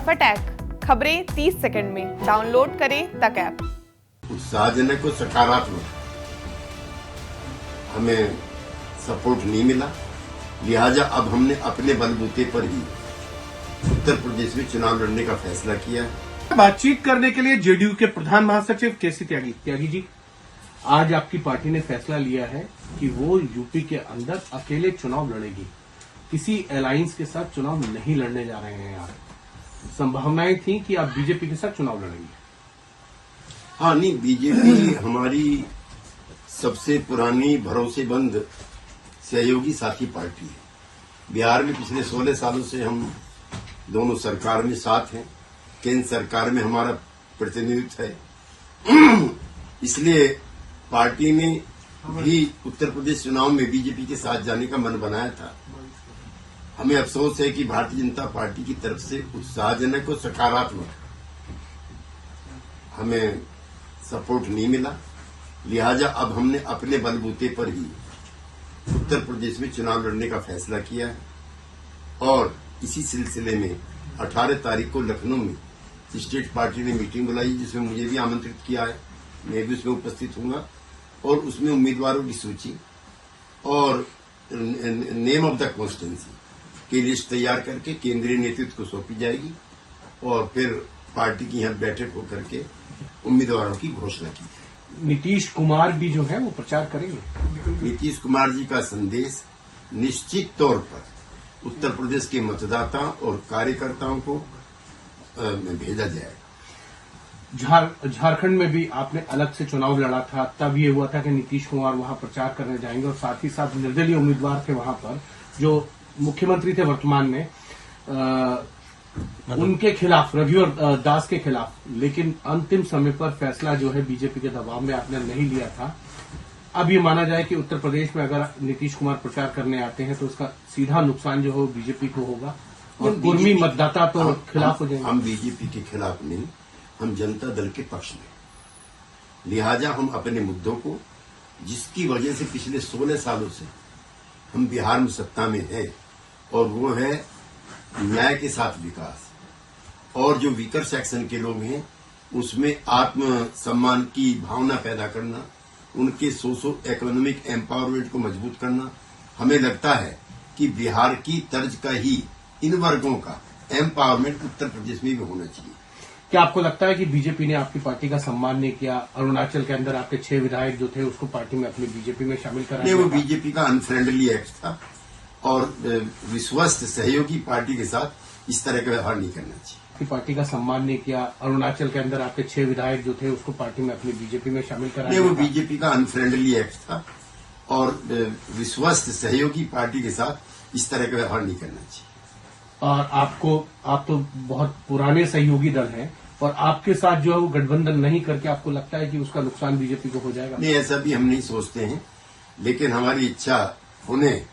फटाक खबरें 30 सेकंड में डाउनलोड करें तक ऐप। उत्साहजनक और सकारात्मक हमें सपोर्ट नहीं मिला, लिहाजा अब हमने अपने बलबूते पर ही उत्तर प्रदेश में चुनाव लड़ने का फैसला किया है। बातचीत करने के लिए जेडीयू के प्रधान महासचिव केसी त्यागी जी, आज आपकी पार्टी ने फैसला लिया है कि वो यूपी के अंदर अकेले चुनाव लड़ेगी, किसी अलायंस के साथ चुनाव नहीं लड़ने जा रहे हैं। आप संभावनाएं थी कि आप बीजेपी के साथ चुनाव लड़ेंगे। हाँ, नहीं, बीजेपी हमारी सबसे पुरानी भरोसेमंद सहयोगी साथी पार्टी है। बिहार में पिछले 16 सालों से हम दोनों सरकार में साथ हैं, केंद्र सरकार में हमारा प्रतिनिधित्व है। इसलिए पार्टी ने भी उत्तर प्रदेश चुनाव में बीजेपी के साथ जाने का मन बनाया था। हमें अफसोस है कि भारतीय जनता पार्टी की तरफ से उत्साहजनक और सकारात्मक हमें सपोर्ट नहीं मिला, लिहाजा अब हमने अपने बलबूते पर ही उत्तर प्रदेश में चुनाव लड़ने का फैसला किया है। और इसी सिलसिले में 18 तारीख को लखनऊ में स्टेट पार्टी ने मीटिंग बुलाई, जिसमें मुझे भी आमंत्रित किया है। मैं भी उसमें उपस्थित हूंगा और उसमें उम्मीदवारों की सूची और नेम ऑफ द कॉन्स्टिट्यूंसी की लिस्ट तैयार करके केंद्रीय नेतृत्व को सौंपी जाएगी और फिर पार्टी की यहां बैठक होकर के उम्मीदवारों की घोषणा की जाएगी। नीतीश कुमार भी जो है वो प्रचार करेंगे। नीतीश कुमार जी का संदेश निश्चित तौर पर उत्तर प्रदेश के मतदाता और कार्यकर्ताओं को भेजा जाएगा। झारखंड में भी आपने अलग से चुनाव लड़ा था, तब ये हुआ था कि नीतीश कुमार वहां प्रचार करने जाएंगे और साथ ही साथ निर्दलीय उम्मीदवार थे वहां पर जो मुख्यमंत्री थे वर्तमान में, उनके खिलाफ, रघुवर दास के खिलाफ। लेकिन अंतिम समय पर फैसला जो है बीजेपी के दबाव में आपने नहीं लिया था। अब ये माना जाए कि उत्तर प्रदेश में अगर नीतीश कुमार प्रचार करने आते हैं तो उसका सीधा नुकसान जो है बीजेपी को होगा और कुर्मी मतदाता तो खिलाफ हो जाएंगे। हम बीजेपी के खिलाफ नहीं, हम जनता दल के पक्ष में, लिहाजा हम अपने मुद्दों को, जिसकी वजह से पिछले 16 सालों से हम बिहार में सत्ता में हैं, और वो है न्याय के साथ विकास, और जो वीकर सेक्शन के लोग हैं उसमें आत्म सम्मान की भावना पैदा करना, उनके सोशो इकोनॉमिक एम्पावरमेंट को मजबूत करना। हमें लगता है कि बिहार की तर्ज का ही इन वर्गों का एम्पावरमेंट उत्तर प्रदेश में भी होना चाहिए। क्या आपको लगता है कि बीजेपी ने आपकी पार्टी का सम्मान नहीं किया? अरुणाचल के अंदर आपके 6 विधायक जो थे उसको पार्टी में अपनी बीजेपी में शामिल कराया? नहीं, वो बीजेपी का अनफ्रेंडली एक्ट था और विश्वस्त सहयोगी पार्टी के साथ इस तरह का व्यवहार नहीं करना चाहिए। आपकी पार्टी का सम्मान नहीं किया? अरुणाचल के अंदर आपके 6 विधायक जो थे उसको पार्टी में अपनी बीजेपी में शामिल कराया? नहीं, वो बीजेपी का अनफ्रेंडली एक्ट था और विश्वस्त सहयोगी पार्टी के साथ इस तरह का व्यवहार नहीं करना चाहिए। और आप तो बहुत पुराने सहयोगी दल हैं और आपके साथ जो है वो गठबंधन नहीं करके आपको लगता है कि उसका नुकसान बीजेपी को हो जाएगा? नहीं, ऐसा भी हम नहीं सोचते हैं, लेकिन हमारी इच्छा उन्हें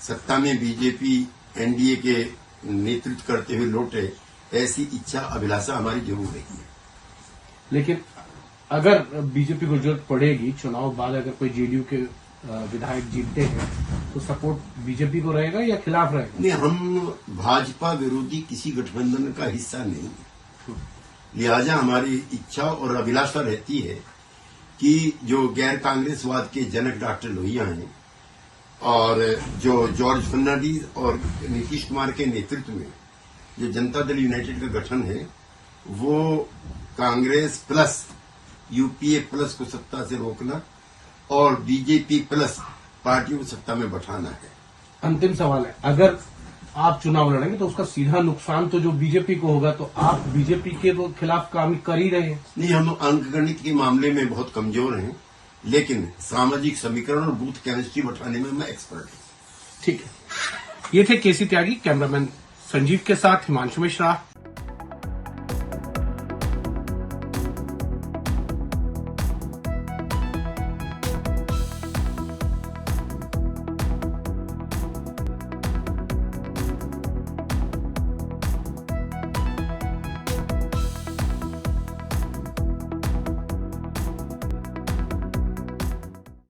सत्ता में बीजेपी एनडीए के नेतृत्व करते हुए लौटे, ऐसी इच्छा अभिलाषा हमारी जरूर रही है। लेकिन अगर बीजेपी को जरूरत पड़ेगी चुनाव बाद, अगर कोई जेडीयू के विधायक जीतते हैं तो सपोर्ट बीजेपी को रहेगा या खिलाफ रहेगा? नहीं, हम भाजपा विरोधी किसी गठबंधन का हिस्सा नहीं है, लिहाजा हमारी इच्छा और अभिलाषा रहती है कि जो गैर कांग्रेसवाद के जनक डॉक्टर लोहिया हैं और जो जॉर्ज फर्नांडीज और नीतीश कुमार के नेतृत्व में जो जनता दल यूनाइटेड का गठन है, वो कांग्रेस प्लस यूपीए प्लस को सत्ता से रोकना और बीजेपी प्लस पार्टियों को सत्ता में बैठाना है। अंतिम सवाल है, अगर आप चुनाव लड़ेंगे तो उसका सीधा नुकसान तो जो बीजेपी को होगा, तो आप बीजेपी के तो खिलाफ काम कर ही रहे हैं। नहीं, हम अंकगणित के मामले में बहुत कमजोर हैं, लेकिन सामाजिक समीकरण और बूथ केमिस्ट्री बैठाने में मैं एक्सपर्ट हूं। ठीक है, ये थे केसी त्यागी। कैमरामैन संजीव के साथ हिमांशु मिश्रा,